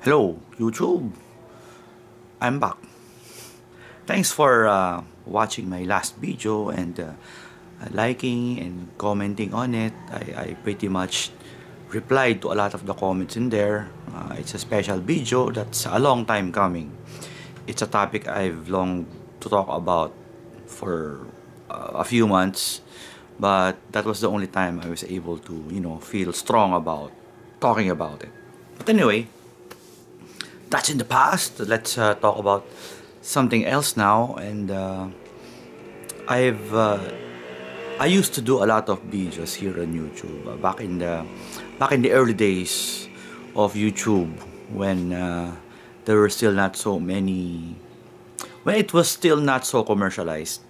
Hello, YouTube. I'm back. Thanks for watching my last video and liking and commenting on it. I pretty much replied to a lot of the comments in there. It's a special video that's a long time coming. It's a topic I've longed to talk about for a few months, but that was the only time I was able to, feel strong about talking about it. But anyway, that's in the past. Let's talk about something else now. And I used to do a lot of videos here on YouTube back in the early days of YouTube, when there were still not so many, when it was still not so commercialized.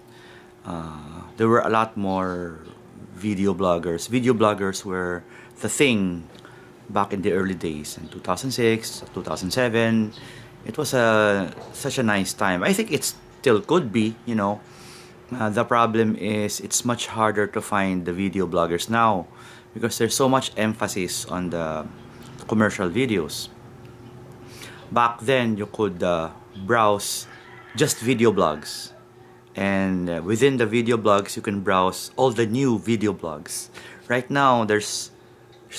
There were a lot more video bloggers. Video bloggers were the thing back in the early days in 2006, 2007. It was such a nice time. I think it still could be. The problem is it's much harder to find the video bloggers now because there's so much emphasis on the commercial videos. Back then, you could browse just video blogs, and within the video blogs, you can browse all the new video blogs. Right now, there's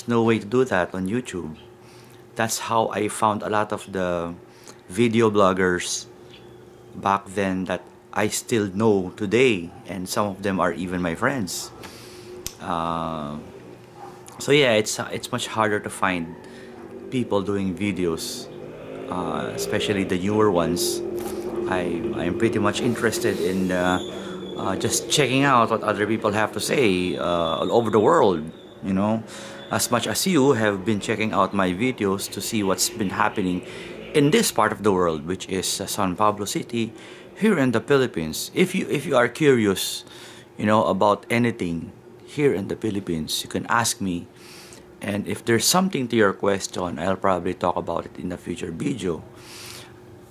no way to do that on YouTube. That's how I found a lot of the video bloggers back then that I still know today, and some of them are even my friends. So yeah, it's much harder to find people doing videos, especially the newer ones. I'm pretty much interested in just checking out what other people have to say all over the world. As much as you have been checking out my videos to see what's been happening in this part of the world, which is San Pablo City, here in the Philippines. If you are curious, about anything here in the Philippines, you can ask me, and if there's something to your question, I'll probably talk about it in a future video.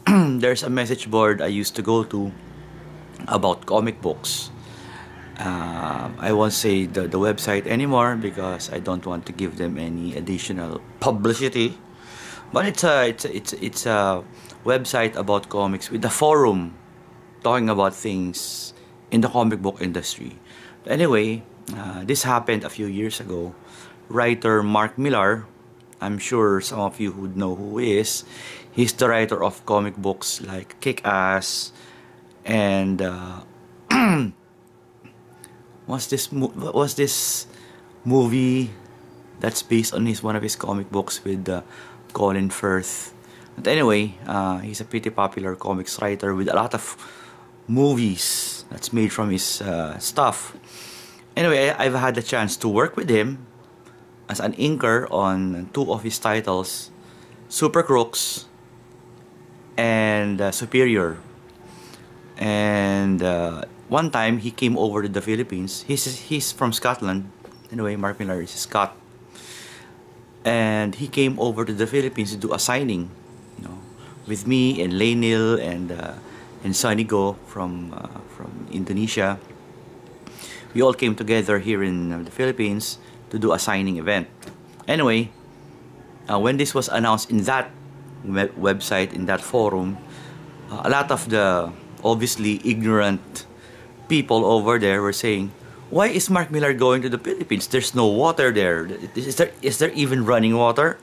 There's a message board I used to go to about comic books. I won't say the website anymore because I don't want to give them any additional publicity. But it's a website about comics with a forum talking about things in the comic book industry. Anyway, this happened a few years ago. Writer Mark Millar, I'm sure some of you would know who he is. He's the writer of comic books like Kick-Ass and what's this movie that's based on one of his comic books with Colin Firth. But anyway, he's a pretty popular comics writer with a lot of movies that's made from his stuff. Anyway, I've had the chance to work with him as an inker on two of his titles, Super Crooks and Superior. And one time he came over to the Philippines. He's from Scotland. Anyway, Mark Millar is Scot. And he came over to the Philippines to do a signing, with me and Lainil and Sunny Go from Indonesia. We all came together here in the Philippines to do a signing event. Anyway, when this was announced in that website, in that forum, a lot of the obviously ignorant people over there were saying, why is Mark Millar going to the Philippines? There's no water there. Is there even running water?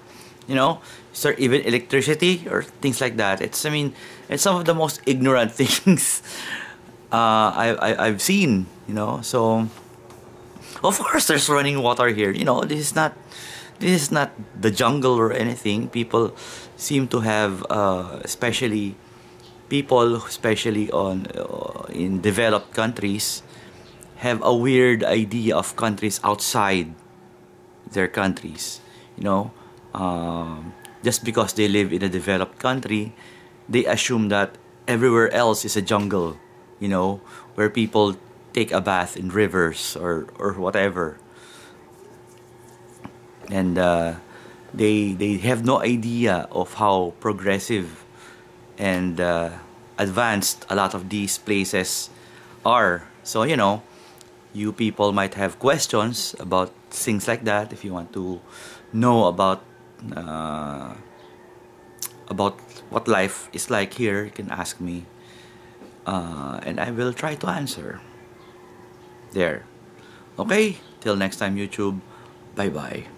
Is there even electricity or things like that? It's some of the most ignorant things I've seen. So of course there's running water here. This is not the jungle or anything. People seem to have, especially in developed countries, have a weird idea of countries outside their countries. Just because they live in a developed country, they assume that everywhere else is a jungle, where people take a bath in rivers or whatever. And they have no idea of how progressive and advanced a lot of these places are. So, you people might have questions about things like that if you want to know about about what life is like here, you can ask me, and I will try to answer there. Okay, till next time, YouTube. Bye bye.